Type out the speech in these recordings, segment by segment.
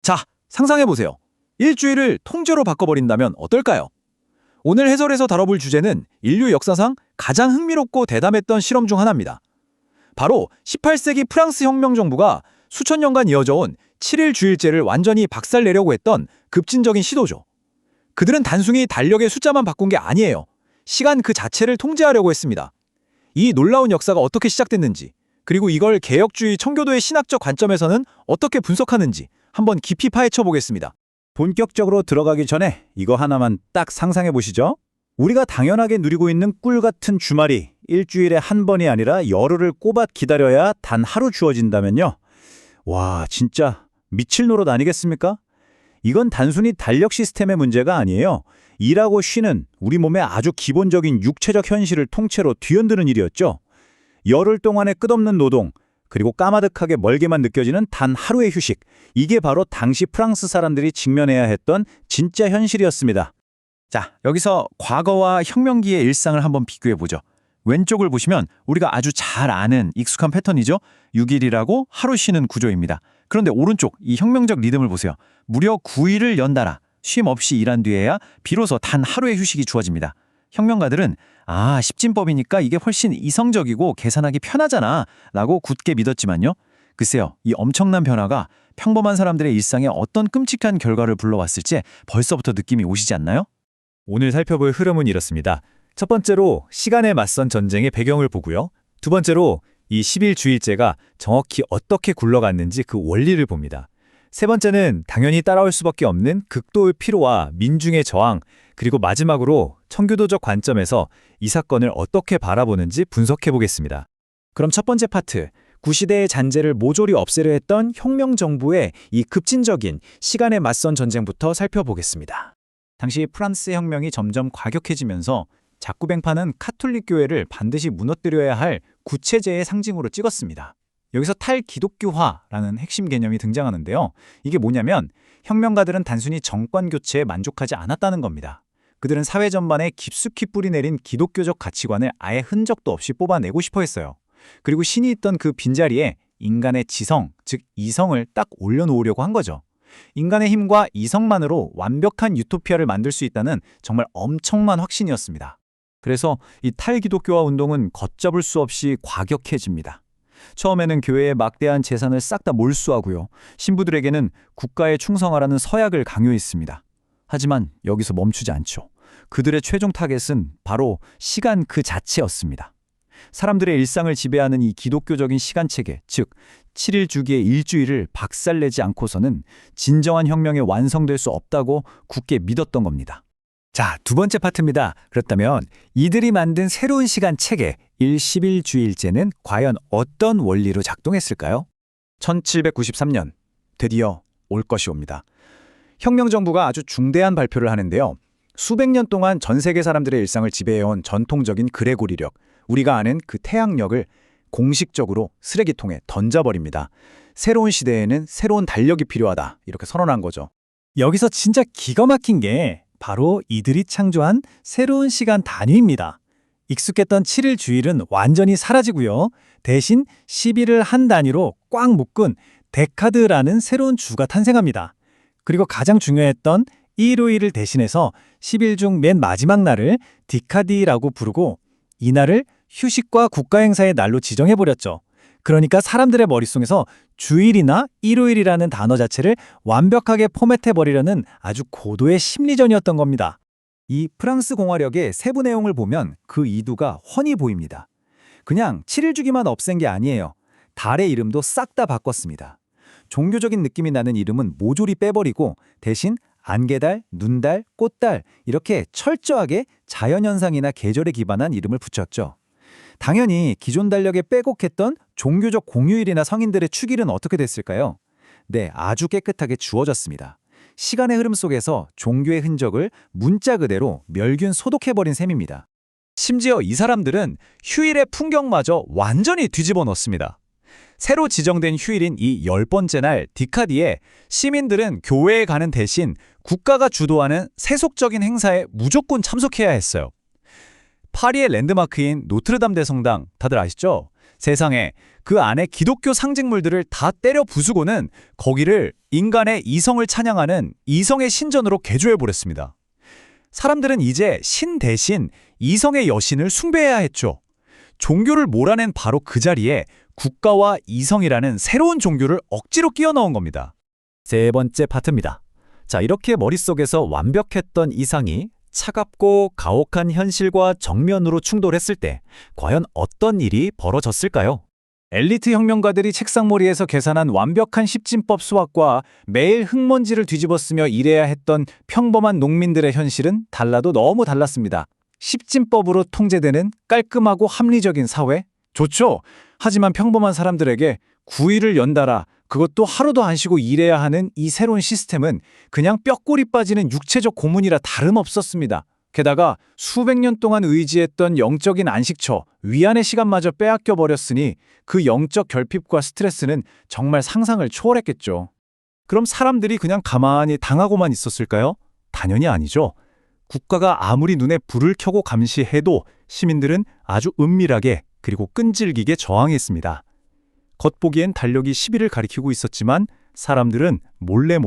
자, 상상해보세요. 일주일을 통째로 바꿔버린다면 어떨까요? 오늘 해설에서 다뤄볼 주제는 인류 역사상 가장 흥미롭고 대담했던 실험 중 하나입니다. 바로 18세기 프랑스 혁명 정부가 수천 년간 이어져온 7일 주일제를 완전히 박살내려고 했던 급진적인 시도죠. 그들은 단순히 달력의 숫자만 바꾼 게 아니에요. 시간 그 자체를 통제하려고 했습니다. 이 놀라운 역사가 어떻게 시작됐는지, 그리고 이걸 개혁주의 청교도의 신학적 관점에서는 어떻게 분석하는지 한번 깊이 파헤쳐 보겠습니다. 본격적으로 들어가기 전에 이거 하나만 딱 상상해 보시죠. 우리가 당연하게 누리고 있는 꿀 같은 주말이 일주일에 한 번이 아니라 열흘을 꼬박 기다려야 단 하루 주어진다면요. 와, 진짜 미칠 노릇 아니겠습니까? 이건 단순히 달력 시스템의 문제가 아니에요. 일하고 쉬는 우리 몸의 아주 기본적인 육체적 현실을 통째로 뒤흔드는 일이었죠. 열흘 동안의 끝없는 노동, 그리고 까마득하게 멀게만 느껴지는 단 하루의 휴식. 이게 바로 당시 프랑스 사람들이 직면해야 했던 진짜 현실이었습니다. 자, 여기서 과거와 혁명기의 일상을 한번 비교해보죠. 왼쪽을 보시면 우리가 아주 잘 아는 익숙한 패턴이죠. 6일이라고 하루 쉬는 구조입니다. 그런데 오른쪽 이 혁명적 리듬을 보세요. 무려 9일을 연달아 쉼 없이 일한 뒤에야 비로소 단 하루의 휴식이 주어집니다. 혁명가들은 십진법이니까 이게 훨씬 이성적이고 계산하기 편하잖아 라고 굳게 믿었지만요. 글쎄요, 이 엄청난 변화가 평범한 사람들의 일상에 어떤 끔찍한 결과를 불러왔을지 벌써부터 느낌이 오시지 않나요? 오늘 살펴볼 흐름은 이렇습니다. 첫 번째로 시간에 맞선 전쟁의 배경을 보고요. 두 번째로 이 10일 주일제가 정확히 어떻게 굴러갔는지 그 원리를 봅니다. 세 번째는 당연히 따라올 수밖에 없는 극도의 피로와 민중의 저항, 그리고 마지막으로 청교도적 관점에서 이 사건을 어떻게 바라보는지 분석해 보겠습니다. 그럼 첫 번째 파트, 구시대의 잔재를 모조리 없애려 했던 혁명 정부의 이 급진적인 시간에 맞선 전쟁부터 살펴보겠습니다. 당시 프랑스 혁명이 점점 과격해지면서 자꾸뱅파는 카톨릭 교회를 반드시 무너뜨려야 할 구체제의 상징으로 찍었습니다. 여기서 탈기독교화라는 핵심 개념이 등장하는데요. 이게 뭐냐면 혁명가들은 단순히 정권 교체에 만족하지 않았다는 겁니다. 그들은 사회 전반에 깊숙이 뿌리내린 기독교적 가치관을 아예 흔적도 없이 뽑아내고 싶어 했어요. 그리고 신이 있던 그 빈자리에 인간의 지성, 즉 이성을 딱 올려놓으려고 한 거죠. 인간의 힘과 이성만으로 완벽한 유토피아를 만들 수 있다는 정말 엄청난 확신이었습니다. 그래서 이 탈기독교화 운동은 걷잡을 수 없이 과격해집니다. 처음에는 교회의 막대한 재산을 싹 다 몰수하고요. 신부들에게는 국가에 충성하라는 서약을 강요했습니다. 하지만 여기서 멈추지 않죠. 그들의 최종 타겟은 바로 시간 그 자체였습니다. 사람들의 일상을 지배하는 이 기독교적인 시간체계, 즉 7일 주기의 일주일을 박살내지 않고서는 진정한 혁명이 완성될 수 없다고 굳게 믿었던 겁니다. 자, 두 번째 파트입니다. 그렇다면 이들이 만든 새로운 시간 체계, 10일 주일제는 과연 어떤 원리로 작동했을까요? 1793년, 드디어 올 것이 옵니다. 혁명정부가 아주 중대한 발표를 하는데요. 수백 년 동안 전 세계 사람들의 일상을 지배해온 전통적인 그레고리력, 우리가 아는 그 태양력을 공식적으로 쓰레기통에 던져버립니다. 새로운 시대에는 새로운 달력이 필요하다, 이렇게 선언한 거죠. 여기서 진짜 기가 막힌 게 바로 이들이 창조한 새로운 시간 단위입니다. 익숙했던 7일 주일은 완전히 사라지고요. 대신 10일을 한 단위로 꽉 묶은 데카드라는 새로운 주가 탄생합니다. 그리고 가장 중요했던 일요일을 대신해서 10일 중 맨 마지막 날을 디카디라고 부르고 이 날을 휴식과 국가행사의 날로 지정해버렸죠. 그러니까 사람들의 머릿속에서 주일이나 일요일이라는 단어 자체를 완벽하게 포맷해버리려는 아주 고도의 심리전이었던 겁니다. 이 프랑스 공화력의 세부 내용을 보면 그 이두가 훤히 보입니다. 그냥 7일 주기만 없앤 게 아니에요. 달의 이름도 싹 다 바꿨습니다. 종교적인 느낌이 나는 이름은 모조리 빼버리고 대신 안개달, 눈달, 꽃달 이렇게 철저하게 자연현상이나 계절에 기반한 이름을 붙였죠. 당연히 기존 달력에 빼곡했던 종교적 공휴일이나 성인들의 축일은 어떻게 됐을까요? 네, 아주 깨끗하게 지워졌습니다. 시간의 흐름 속에서 종교의 흔적을 문자 그대로 멸균 소독해버린 셈입니다. 심지어 이 사람들은 휴일의 풍경마저 완전히 뒤집어 놓습니다. 새로 지정된 휴일인 이 10번째 날 디카디에 시민들은 교회에 가는 대신 국가가 주도하는 세속적인 행사에 무조건 참석해야 했어요. 파리의 랜드마크인 노트르담 대성당 다들 아시죠? 세상에 그 안에 기독교 상징물들을 다 때려 부수고는 거기를 인간의 이성을 찬양하는 이성의 신전으로 개조해버렸습니다. 사람들은 이제 신 대신 이성의 여신을 숭배해야 했죠. 종교를 몰아낸 바로 그 자리에 국가와 이성이라는 새로운 종교를 억지로 끼워 넣은 겁니다. 세 번째 파트입니다. 자, 이렇게 머릿속에서 완벽했던 이상이 차갑고 가혹한 현실과 정면으로 충돌했을 때 과연 어떤 일이 벌어졌을까요? 엘리트 혁명가들이 책상머리에서 계산한 완벽한 십진법 수학과 매일 흙먼지를 뒤집어쓰며 일해야 했던 평범한 농민들의 현실은 달라도 너무 달랐습니다. 십진법으로 통제되는 깔끔하고 합리적인 사회? 좋죠. 하지만 평범한 사람들에게 9일을 연달아 그것도 하루도 안 쉬고 일해야 하는 이 새로운 시스템은 그냥 뼈골이 빠지는 육체적 고문이라 다름없었습니다. 게다가 수백 년 동안 의지했던 영적인 안식처, 위안의 시간마저 빼앗겨 버렸으니 그 영적 결핍과 스트레스는 정말 상상을 초월했겠죠. 그럼 사람들이 그냥 가만히 당하고만 있었을까요? 당연히 아니죠. 국가가 아무리 눈에 불을 켜고 감시해도 시민들은 아주 은밀하게 그리고 끈질기게 저항했습니다. 겉보기엔 달력이 10일을 가리키고 있었지만 사람들은 몰래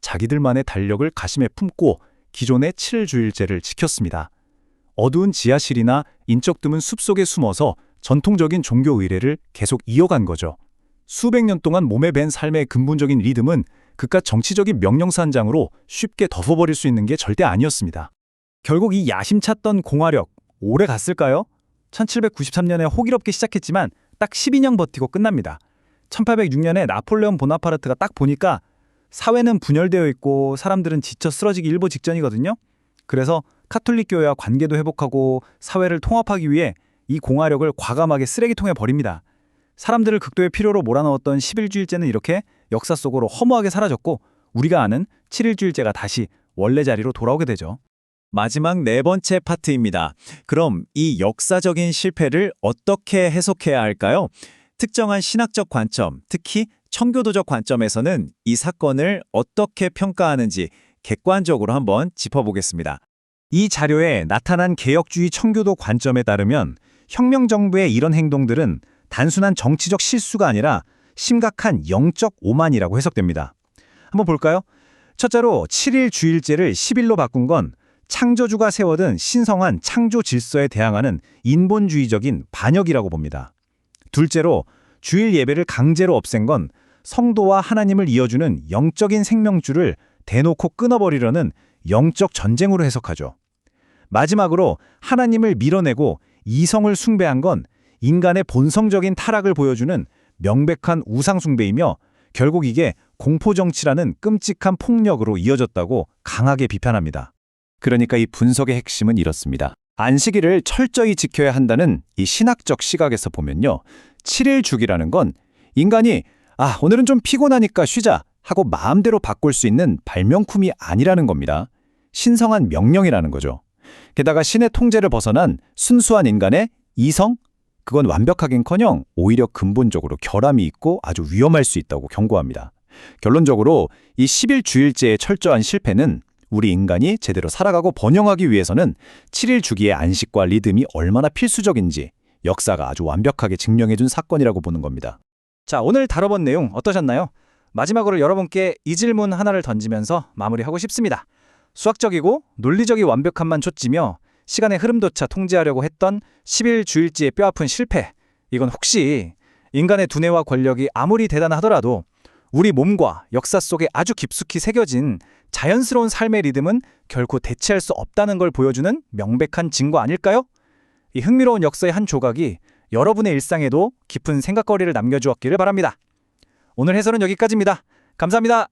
자기들만의 달력을 가심에 품고 기존의 7일주일제를 지켰습니다. 어두운 지하실이나 인적 드문 숲속에 숨어서 전통적인 종교 의례를 계속 이어간 거죠. 수백 년 동안 몸에 밴 삶의 근본적인 리듬은 그깟 정치적인 명령산장으로 쉽게 덮어버릴 수 있는 게 절대 아니었습니다. 결국 이 야심찼던 공화력, 오래 갔을까요? 1793년에 호기롭게 시작했지만 딱 12년 버티고 끝납니다. 1806년에 나폴레옹 보나파르트가 딱 보니까 사회는 분열되어 있고 사람들은 지쳐 쓰러지기 일보 직전이거든요. 그래서 카톨릭 교회와 관계도 회복하고 사회를 통합하기 위해 이 공화력을 과감하게 쓰레기통에 버립니다. 사람들을 극도의 필요로 몰아넣었던 11주일제는 이렇게 역사 속으로 허무하게 사라졌고 우리가 아는 7일주일제가 다시 원래 자리로 돌아오게 되죠. 마지막 네 번째 파트입니다. 그럼 이 역사적인 실패를 어떻게 해석해야 할까요? 특정한 신학적 관점, 특히 청교도적 관점에서는 이 사건을 어떻게 평가하는지 객관적으로 한번 짚어보겠습니다. 이 자료에 나타난 개혁주의 청교도 관점에 따르면 혁명정부의 이런 행동들은 단순한 정치적 실수가 아니라 심각한 영적 오만이라고 해석됩니다. 한번 볼까요? 첫째로 7일 주일제를 10일로 바꾼 건 창조주가 세워둔 신성한 창조 질서에 대항하는 인본주의적인 반역이라고 봅니다. 둘째로 주일 예배를 강제로 없앤 건 성도와 하나님을 이어주는 영적인 생명줄을 대놓고 끊어버리려는 영적 전쟁으로 해석하죠. 마지막으로 하나님을 밀어내고 이성을 숭배한 건 인간의 본성적인 타락을 보여주는 명백한 우상숭배이며 결국 이게 공포정치라는 끔찍한 폭력으로 이어졌다고 강하게 비판합니다. 그러니까 이 분석의 핵심은 이렇습니다. 안식일을 철저히 지켜야 한다는 이 신학적 시각에서 보면요. 7일 주기라는 건 인간이 오늘은 좀 피곤하니까 쉬자 하고 마음대로 바꿀 수 있는 발명품이 아니라는 겁니다. 신성한 명령이라는 거죠. 게다가 신의 통제를 벗어난 순수한 인간의 이성? 그건 완벽하긴커녕 오히려 근본적으로 결함이 있고 아주 위험할 수 있다고 경고합니다. 결론적으로 이 10일 주일제의 철저한 실패는 우리 인간이 제대로 살아가고 번영하기 위해서는 7일 주기의 안식과 리듬이 얼마나 필수적인지 역사가 아주 완벽하게 증명해준 사건이라고 보는 겁니다. 자, 오늘 다뤄본 내용 어떠셨나요? 마지막으로 여러분께 이 질문 하나를 던지면서 마무리하고 싶습니다. 수학적이고 논리적인 완벽함만 좇으며 시간의 흐름조차 통제하려고 했던 10일 주일제의 뼈아픈 실패, 이건 혹시 인간의 두뇌와 권력이 아무리 대단하더라도 우리 몸과 역사 속에 아주 깊숙이 새겨진 자연스러운 삶의 리듬은 결코 대체할 수 없다는 걸 보여주는 명백한 증거 아닐까요? 이 흥미로운 역사의 한 조각이 여러분의 일상에도 깊은 생각거리를 남겨주었기를 바랍니다. 오늘 해설은 여기까지입니다. 감사합니다.